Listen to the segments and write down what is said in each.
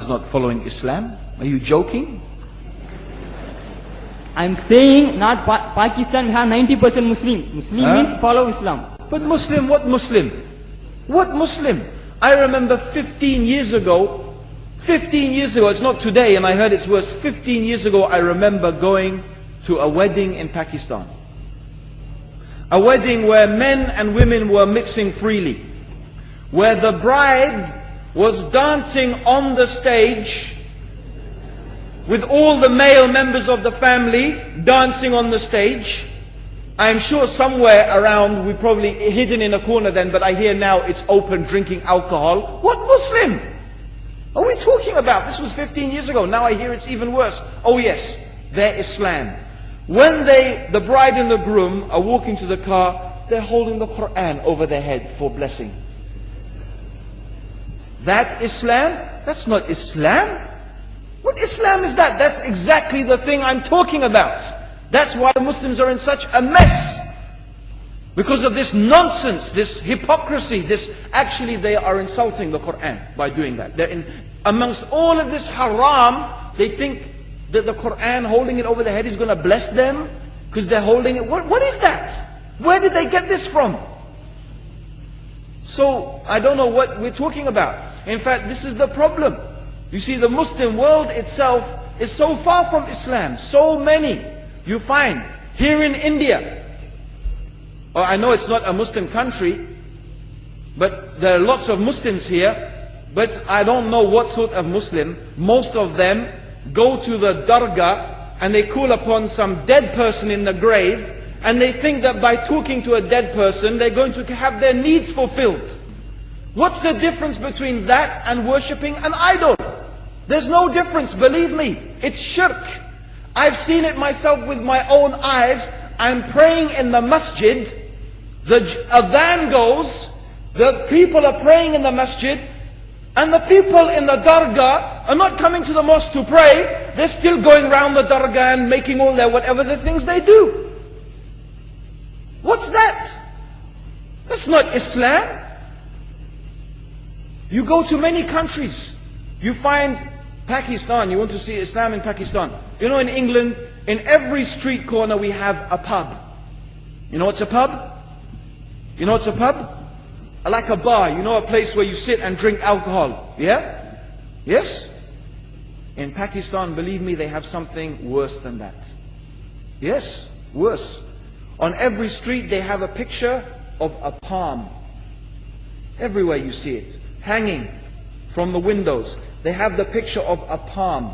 is not following Islam? Are you joking? I'm saying not Pakistan, we have 90% Muslim. Muslim means follow Islam. But Muslim, what Muslim? What Muslim? I remember 15 years ago, it's not today and I heard it's worse, 15 years ago I remember going to a wedding in Pakistan. A wedding where men and women were mixing freely. Where the bride was dancing on the stage with all the male members of the family dancing on the stage. I'm sure somewhere around, we probably hidden in a corner then, but I hear now it's open, drinking alcohol. What Muslim are we talking about? This was 15 years ago. Now I hear it's even worse. Oh yes, their Islam. When the bride and the groom are walking to the car, they're holding the Quran over their head for blessing. That Islam? That's not Islam. What Islam is that? That's exactly the thing I'm talking about. That's why the Muslims are in such a mess. Because of this nonsense, this hypocrisy, actually they are insulting the Quran by doing that. Amongst all of this haram, they think that the Quran, holding it over their head, is going to bless them because they're holding it. What is that? Where did they get this from? So, I don't know what we're talking about. In fact, this is the problem. You see, the Muslim world itself is so far from Islam. So many you find here in India. I know it's not a Muslim country, but there are lots of Muslims here. But I don't know what sort of Muslim. Most of them go to the dargah and they call upon some dead person in the grave, and they think that by talking to a dead person they're going to have their needs fulfilled. What's the difference between that and worshipping an idol? There's no difference, believe me. It's shirk. I've seen it myself with my own eyes. I'm praying in the masjid, the adhan goes, the people are praying in the masjid, and the people in the dargah are not coming to the mosque to pray. They're still going around the dargah and making all their whatever the things they do. What's that? That's not Islam. You go to many countries, you find Pakistan, you want to see Islam in Pakistan. You know, in England, in every street corner we have a pub. You know what's a pub? You know what's a pub? Like a bar, you know, a place where you sit and drink alcohol. Yeah? Yes? In Pakistan, believe me, they have something worse than that. Yes, worse. On every street they have a picture of a palm. Everywhere you see it, hanging from the windows. They have the picture of a palm.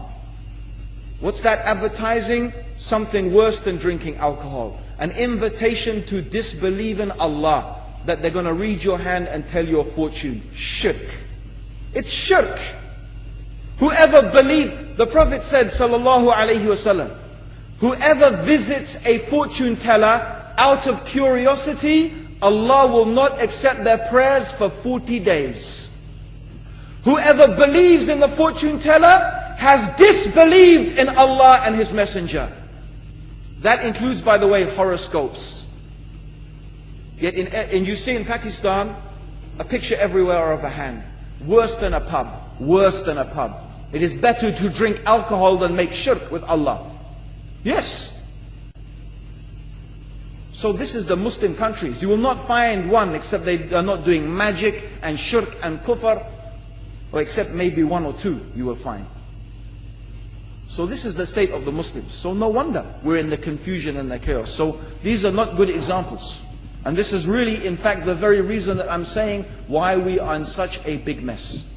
What's that advertising? Something worse than drinking alcohol. An invitation to disbelieve in Allah. That they're going to read your hand and tell your fortune. Shirk. It's shirk. Whoever believes, the Prophet said, sallallahu alaihi wasallam, whoever visits a fortune teller out of curiosity, Allah will not accept their prayers for 40 days. Whoever believes in the fortune teller has disbelieved in Allah and His Messenger. That includes, by the way, horoscopes. Yet you see in Pakistan, a picture everywhere of a hand. Worse than a pub. Worse than a pub. It is better to drink alcohol than make shirk with Allah. Yes. So this is the Muslim countries. You will not find one except they are not doing magic and shirk and kufr, or except maybe one or two you will find. So this is the state of the Muslims. So no wonder we're in the confusion and the chaos. So these are not good examples. And this is really, in fact, the very reason that I'm saying why we are in such a big mess.